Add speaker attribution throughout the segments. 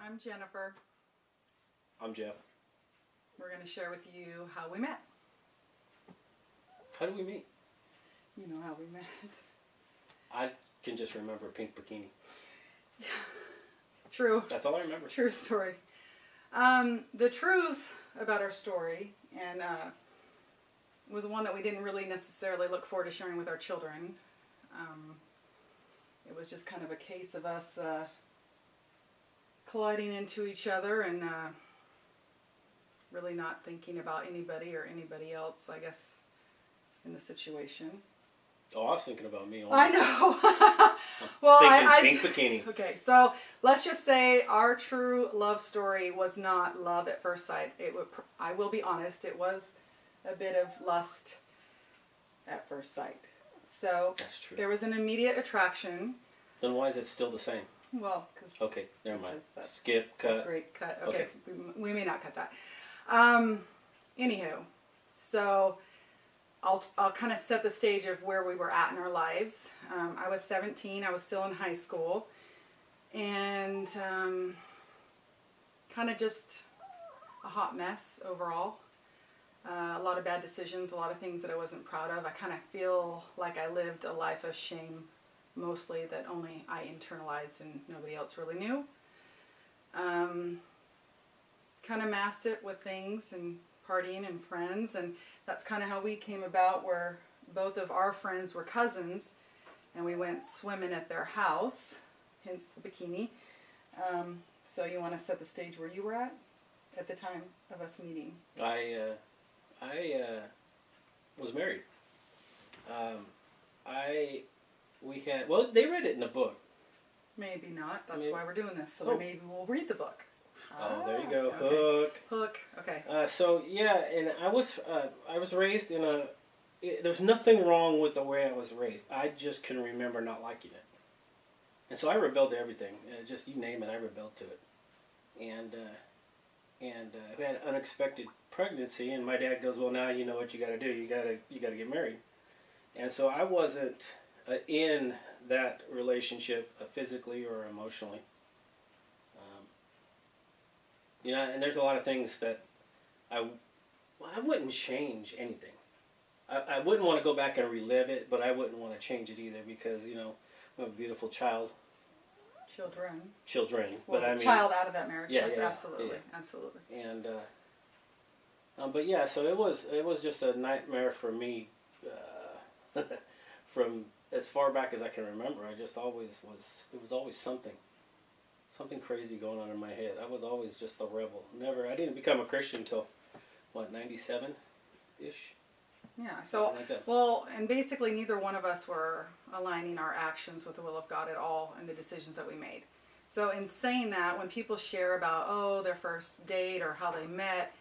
Speaker 1: I'm Jennifer.
Speaker 2: I'm Jeff.
Speaker 1: We're going to share with you how we met.
Speaker 2: How do we meet?
Speaker 1: You know how we met.
Speaker 2: I can just remember a pink bikini.
Speaker 1: Yeah. True.
Speaker 2: That's all I remember.
Speaker 1: True story. The truth about our story, and was one that we didn't really necessarily look forward to sharing with our children. It was just kind of a case of us colliding into each other and really not thinking about anybody or anybody else, I guess, in the situation.
Speaker 2: Oh, I was thinking about me.
Speaker 1: I know. Well,
Speaker 2: pink bikini.
Speaker 1: Okay, so let's just say our true love story was not love at first sight. I will be honest, it was a bit of lust at first sight. So
Speaker 2: that's true.
Speaker 1: There was an immediate attraction.
Speaker 2: Then why is it still the same?
Speaker 1: Well, because
Speaker 2: okay, never mind. Skip, cut.
Speaker 1: That's great, cut. Okay. We may not cut that. Anywho, so I'll kind of set the stage of where we were at in our lives. I was 17. I was still in high school, and kind of just a hot mess overall. A lot of bad decisions, a lot of things that I wasn't proud of. I kind of feel like I lived a life of shame, mostly that only I internalized and nobody else really knew. Kind of masked it with things and partying and friends, and that's kind of how we came about, where both of our friends were cousins, and we went swimming at their house, hence the bikini. So you want to set the stage where you were at the time of us meeting?
Speaker 2: I was married. They read it in a book.
Speaker 1: Maybe not. That's why we're doing this. So maybe we'll read the book.
Speaker 2: Oh, there you go.
Speaker 1: Okay. Hook. Okay.
Speaker 2: And I was raised in there's nothing wrong with the way I was raised. I just can remember not liking it. And so I rebelled to everything. Just you name it, I rebelled to it. And we had an unexpected pregnancy, and my dad goes, "Well, now you know what you got to do. You got to get married." And so I wasn't in that relationship physically or emotionally. And there's a lot of things that I wouldn't change anything. I wouldn't want to go back and relive it, but I wouldn't want to change it either, because we have a beautiful child. Children.
Speaker 1: Well,
Speaker 2: but I mean,
Speaker 1: child out of that marriage.
Speaker 2: Yeah,
Speaker 1: yes,
Speaker 2: yeah,
Speaker 1: absolutely,
Speaker 2: yeah.
Speaker 1: absolutely.
Speaker 2: And but yeah, so it was just a nightmare for me from as far back as I can remember. I just always was. There was always something crazy going on in my head. I was always just a rebel. I didn't become a Christian until 97-ish.
Speaker 1: Yeah. So like and basically neither one of us were aligning our actions with the will of God at all in the decisions that we made. So in saying that, when people share about their first date or how they met,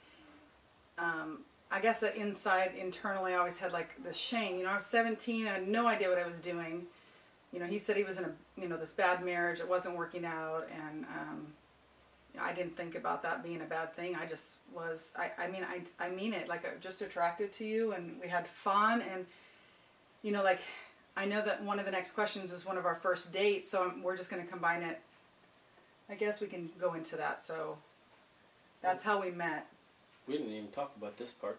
Speaker 1: I guess that internally, I always had like this shame. I was 17. I had no idea what I was doing. He said he was in this bad marriage. It wasn't working out, and I didn't think about that being a bad thing. I just was. I mean it. Like, just attracted to you, and we had fun, and I know that one of the next questions is one of our first dates, so we're just going to combine it. I guess we can go into that. So that's how we met.
Speaker 2: We didn't even talk about this part.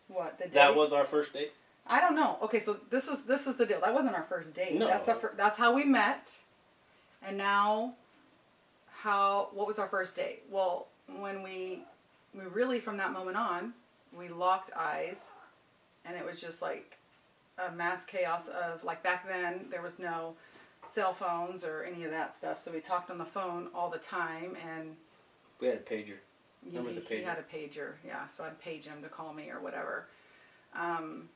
Speaker 1: What, the date?
Speaker 2: That was our first date?
Speaker 1: I don't know. Okay, so this is the deal. That wasn't our first date.
Speaker 2: No.
Speaker 1: That's how we met. And now, what was our first date? Well, when we really, from that moment on, we locked eyes, and it was just like a mass chaos of, like, back then there was no cell phones or any of that stuff, so we talked on the phone all the time, and
Speaker 2: we had a pager. Remember the pager?
Speaker 1: He had a pager, yeah, so I'd page him to call me or whatever.
Speaker 2: Kind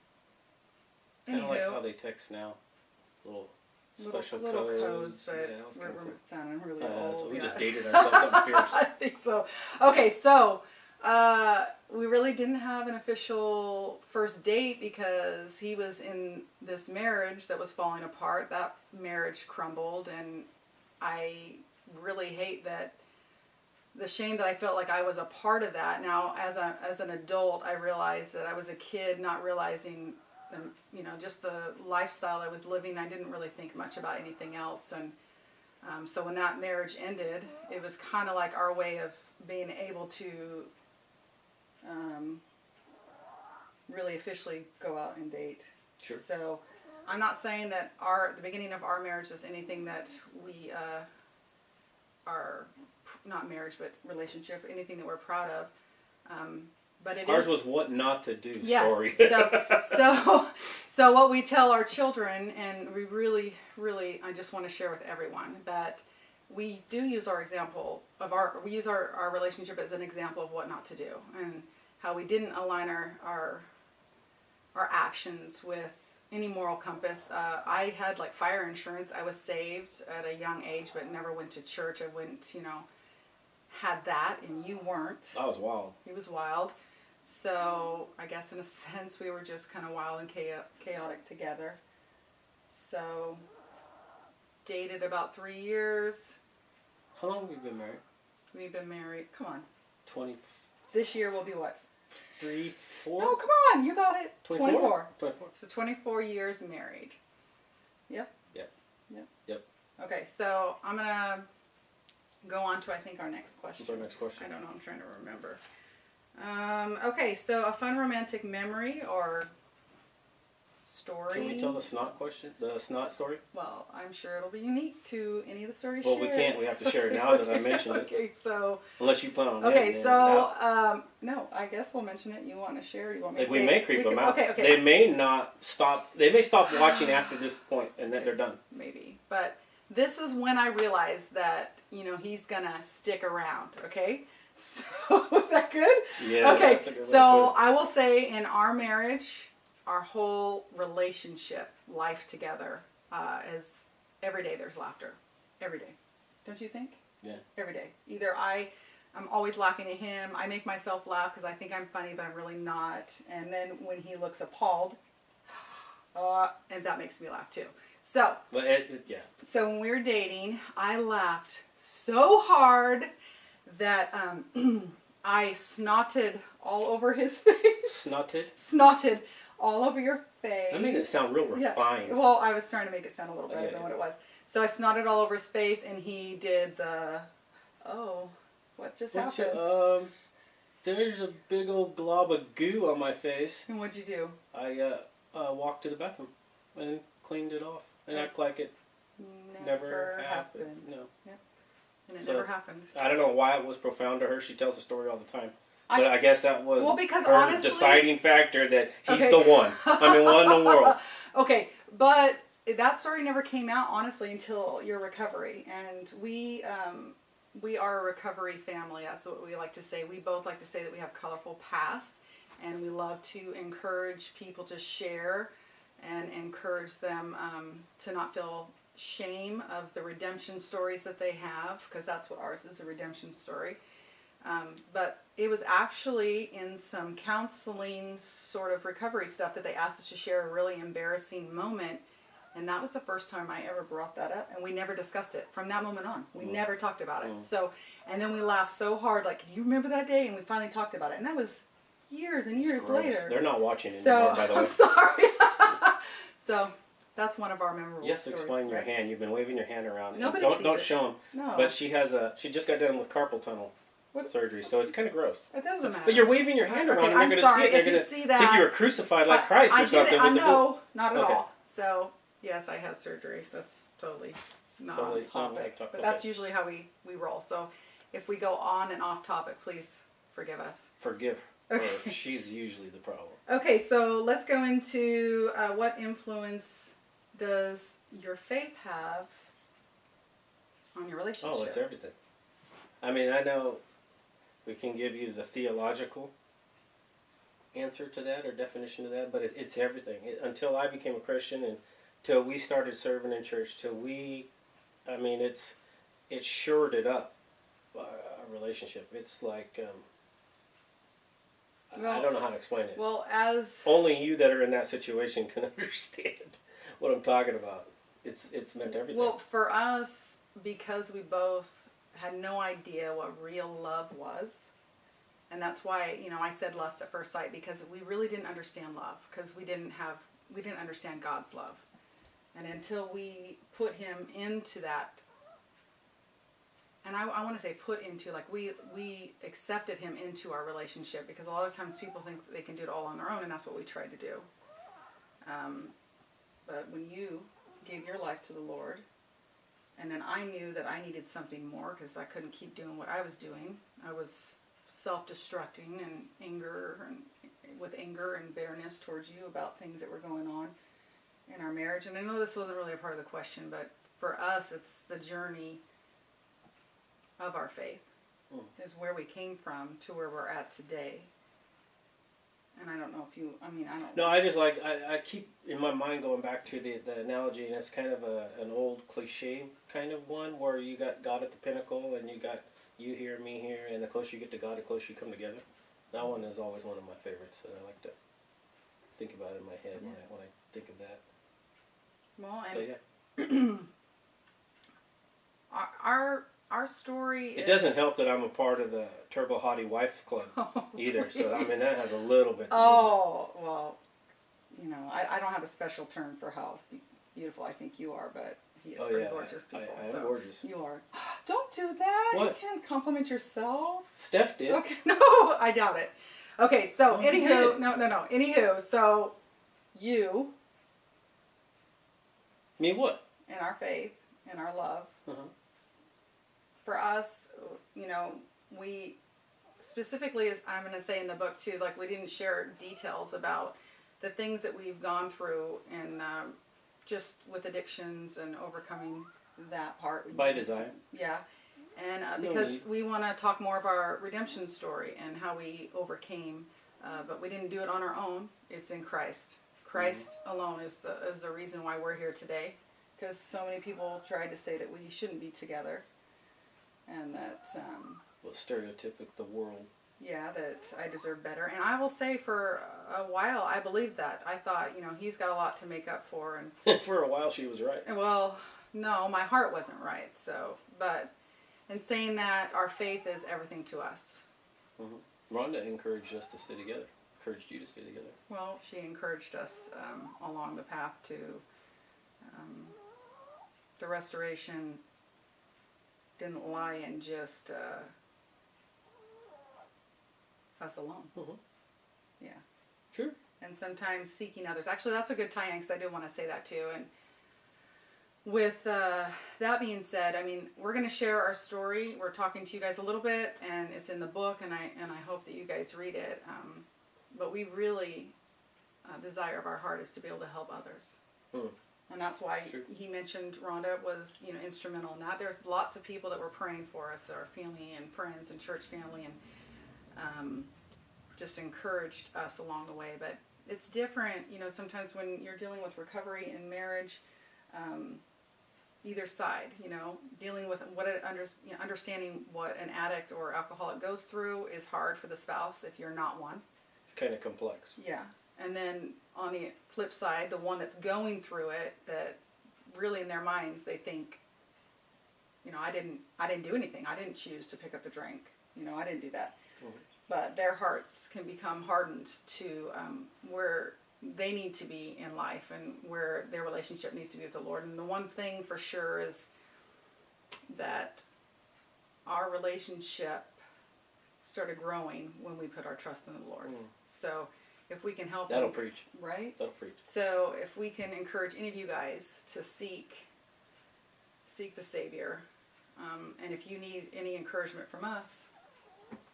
Speaker 2: of like how they text now, little
Speaker 1: codes, but
Speaker 2: yeah,
Speaker 1: we're sounding really old.
Speaker 2: So we just dated ourselves up fierce.
Speaker 1: I think so. Okay, so we really didn't have an official first date because he was in this marriage that was falling apart. That marriage crumbled, and I really hate that. The shame that I felt like I was a part of that. Now, as an adult, I realized that I was a kid, not realizing, just the lifestyle I was living. I didn't really think much about anything else, and So when that marriage ended, it was kind of like our way of being able to really officially go out and date.
Speaker 2: Sure.
Speaker 1: So I'm not saying that the beginning of our marriage is anything that we are, not marriage, but relationship, anything that we're proud of. But
Speaker 2: Ours was what not to do story.
Speaker 1: So what we tell our children, and we really, I just want to share with everyone that we do use our relationship as an example of what not to do, and how we didn't align our actions with any moral compass. I had like fire insurance. I was saved at a young age, but never went to church. I went, had that, and you weren't.
Speaker 2: I was wild.
Speaker 1: He was wild. So I guess in a sense we were just kind of wild and chaotic together. So dated about 3 years.
Speaker 2: How long have you been married?
Speaker 1: We've been married, come on.
Speaker 2: 20.
Speaker 1: This year will be what?
Speaker 2: 3, 4?
Speaker 1: No, come on, you got it.
Speaker 2: 24.
Speaker 1: So 24 years married. Yep.
Speaker 2: Yep.
Speaker 1: Okay, so I'm going to go on to, I think, our next question.
Speaker 2: What's our next question?
Speaker 1: I don't know, I'm trying to remember. Okay, so a fun romantic memory or story.
Speaker 2: Can we tell the snot story?
Speaker 1: Well, I'm sure it'll be unique to any of the stories
Speaker 2: Well,
Speaker 1: shared.
Speaker 2: we can't. We have to share it now that I mentioned it.
Speaker 1: Okay, so.
Speaker 2: Unless you plan on
Speaker 1: Okay,
Speaker 2: it.
Speaker 1: so, no, I guess we'll mention it. You want to share? You want me to say
Speaker 2: we may creep them out.
Speaker 1: Okay.
Speaker 2: They may not stop. They may stop watching after this point, and then they're done.
Speaker 1: Maybe. But this is when I realized that, he's going to stick around, okay? So, was that good?
Speaker 2: Yeah.
Speaker 1: Okay,
Speaker 2: That's a good
Speaker 1: so I will say in our marriage, our whole relationship, life together, is every day there's laughter. Every day. Don't you think?
Speaker 2: Yeah.
Speaker 1: Every day. Either I'm always laughing at him. I make myself laugh because I think I'm funny, but I'm really not. And then when he looks appalled, and that makes me laugh too. So,
Speaker 2: yeah.
Speaker 1: So when we were dating, I laughed so hard that I snotted all over his face.
Speaker 2: Snotted?
Speaker 1: Snotted all over your face.
Speaker 2: That made it sound real refined.
Speaker 1: Yeah. Well, I was trying to make it sound a little better than what it was. So I snotted all over his face, and he did what just happened?
Speaker 2: There's a big old glob of goo on my face.
Speaker 1: And what'd you do?
Speaker 2: I walked to the bathroom and cleaned it off and act like it never happened. No.
Speaker 1: Yep. And it never happened.
Speaker 2: I don't know why it was profound to her. She tells the story all the time. But I guess that was
Speaker 1: because
Speaker 2: her
Speaker 1: honestly,
Speaker 2: deciding factor that he's the one. I mean, one in the world.
Speaker 1: Okay, but that story never came out, honestly, until your recovery. And we are a recovery family. That's what we like to say. We both like to say that we have colorful pasts. And we love to encourage people to share and encourage them to not feel shame of the redemption stories that they have, because that's what ours is, a redemption story. But it was actually in some counseling sort of recovery stuff that they asked us to share a really embarrassing moment, and that was the first time I ever brought that up, and we never discussed it from that moment on. We never talked about it. So, and then we laughed so hard, like, can you remember that day? And we finally talked about it, and that was years and years later.
Speaker 2: They're not watching anymore, by the way.
Speaker 1: I'm sorry. So that's one of our memorable stories.
Speaker 2: You have to explain your hand. You've been waving your hand around.
Speaker 1: Nobody
Speaker 2: don't
Speaker 1: sees
Speaker 2: show them.
Speaker 1: No.
Speaker 2: But she just got done with carpal tunnel surgery, so it's kind of gross.
Speaker 1: It doesn't matter.
Speaker 2: But you're waving your hand around, and
Speaker 1: I'm
Speaker 2: they're going to see it.
Speaker 1: If
Speaker 2: They're
Speaker 1: you
Speaker 2: going
Speaker 1: see
Speaker 2: to
Speaker 1: that,
Speaker 2: think you were crucified like Christ or something.
Speaker 1: No, not at all. So yes, I had surgery. That's totally not on topic. But that's usually how we roll. So if we go on and off topic, please forgive us.
Speaker 2: Forgive her. Okay. She's usually the problem.
Speaker 1: Okay, so let's go into what influence does your faith have on your relationship?
Speaker 2: Oh, it's everything. I mean, I know we can give you the theological answer to that or definition to that, but it's everything. Until I became a Christian and till we started serving in church, it shored it up, our relationship. It's like, I don't know how to explain it.
Speaker 1: Well, as
Speaker 2: only you that are in that situation can understand what I'm talking about. It's meant everything.
Speaker 1: Well, for us, because we both had no idea what real love was, and that's why I said lust at first sight, because we really didn't understand love, because we didn't understand God's love, and until we put Him into that and I want to say put into, like we accepted him into our relationship, because a lot of times people think they can do it all on their own, and that's what we tried to do. But when you gave your life to the Lord, and then I knew that I needed something more because I couldn't keep doing what I was doing. I was self-destructing with anger and bitterness towards you about things that were going on in our marriage. And I know this wasn't really a part of the question, but for us, it's the journey of our faith is where we came from to where we're at today. And I don't know if you, I don't.
Speaker 2: No, I just I keep in my mind going back to the analogy, and it's kind of an old cliche kind of one where you got God at the pinnacle and you got you here, me here, and the closer you get to God, the closer you come together. That one is always one of my favorites, and I like to think about it in my head when I think of that.
Speaker 1: Well,
Speaker 2: So,
Speaker 1: and our story
Speaker 2: it doesn't help that I'm a part of the Turbo Hottie Wife Club either,
Speaker 1: please.
Speaker 2: so that has a little bit to do
Speaker 1: Oh, well, I don't have a special term for how beautiful I think you are, but he is pretty gorgeous people.
Speaker 2: I am gorgeous.
Speaker 1: You are. Don't do that.
Speaker 2: What?
Speaker 1: You can't compliment yourself.
Speaker 2: Steph did.
Speaker 1: Okay, no, I doubt it. Okay, so anywho, no. Anywho, so you.
Speaker 2: Me what?
Speaker 1: In our faith, in our love.
Speaker 2: Uh-huh.
Speaker 1: For us, we specifically, as I'm going to say in the book too, like we didn't share details about the things that we've gone through and just with addictions and overcoming that part.
Speaker 2: By design.
Speaker 1: Yeah. And because we want to talk more of our redemption story and how we overcame, but we didn't do it on our own. It's in Christ. Christ alone is the reason why we're here today. Because so many people tried to say that we shouldn't be together. And that...
Speaker 2: well, stereotypic the world.
Speaker 1: Yeah, that I deserve better. And I will say for a while I believed that. I thought, he's got a lot to make up for.
Speaker 2: And for a while she was right.
Speaker 1: Well, no, my heart wasn't right. So, but in saying that, our faith is everything to us.
Speaker 2: Mm-hmm. Rhonda encouraged us to stay together. Encouraged you to stay together.
Speaker 1: Well, she encouraged us along the path to the restoration. Didn't lie in just us alone.
Speaker 2: Mm-hmm.
Speaker 1: Yeah.
Speaker 2: Sure.
Speaker 1: And sometimes seeking others. Actually, that's a good tie-in because I do want to say that too. And with that being said, we're going to share our story. We're talking to you guys a little bit, and it's in the book, and I hope that you guys read it. But we really desire of our heart is to be able to help others. Mm. And that's why he mentioned Rhonda was, instrumental in that. There's lots of people that were praying for us, our family and friends and church family, and just encouraged us along the way. But it's different, sometimes when you're dealing with recovery in marriage, either side, dealing with understanding what an addict or alcoholic goes through is hard for the spouse if you're not one.
Speaker 2: It's kind of complex.
Speaker 1: Yeah. And then on the flip side, the one that's going through it, that really in their minds they think, I didn't do anything. I didn't choose to pick up the drink. I didn't do that. Mm-hmm. But their hearts can become hardened to where they need to be in life and where their relationship needs to be with the Lord. And the one thing for sure is that our relationship started growing when we put our trust in the Lord. Mm. So if we can help
Speaker 2: that'll preach.
Speaker 1: Right?
Speaker 2: That'll preach.
Speaker 1: So if we can encourage any of you guys to seek the Savior, and if you need any encouragement from us,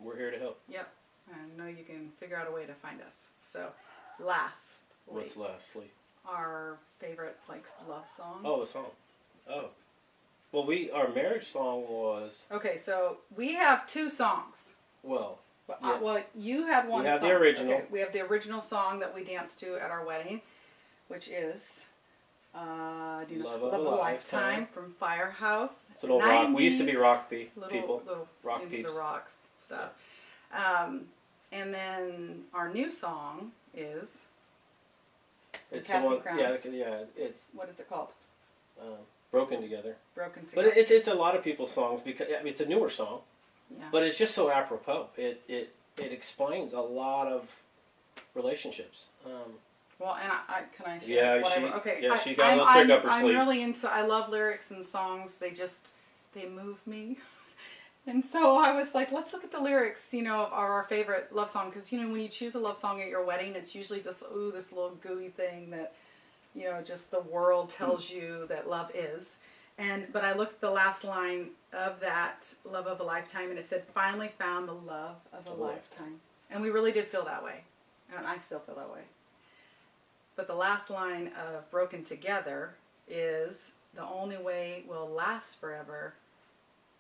Speaker 2: we're here to help.
Speaker 1: Yep. I know you can figure out a way to find us. So lastly.
Speaker 2: What's lastly?
Speaker 1: Our favorite love song.
Speaker 2: Oh, the song. Oh. Well, our marriage song was...
Speaker 1: Okay, so we have two songs.
Speaker 2: Well...
Speaker 1: Well, you had one song.
Speaker 2: We have the original.
Speaker 1: Okay, we have the original song that we danced to at our wedding, which is
Speaker 2: Love of a
Speaker 1: Lifetime from Firehouse.
Speaker 2: It's an old rock. We used to be rock people.
Speaker 1: Little
Speaker 2: rock
Speaker 1: into
Speaker 2: peeps.
Speaker 1: The rocks stuff. Yeah. And then our new song is
Speaker 2: it's
Speaker 1: Casting
Speaker 2: the one,
Speaker 1: Crowns.
Speaker 2: Yeah, it's...
Speaker 1: What is it called?
Speaker 2: Broken Together.
Speaker 1: Broken Together.
Speaker 2: But it's a lot of people's songs because it's a newer song.
Speaker 1: Yeah.
Speaker 2: But it's just so apropos. It explains a lot of relationships.
Speaker 1: Well, and I can I share?
Speaker 2: Yeah,
Speaker 1: whatever.
Speaker 2: she got a little trick up her sleeve.
Speaker 1: I'm really into. I love lyrics and songs. They move me. And so I was like, let's look at the lyrics, of our favorite love song. Because, when you choose a love song at your wedding, it's usually just, this little gooey thing that, just the world tells you that love is. But I looked at the last line of that Love of a Lifetime, and it said, finally found the love of a lifetime. And we really did feel that way. And I still feel that way. But the last line of Broken Together is, the only way we'll last forever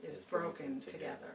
Speaker 1: is broken together.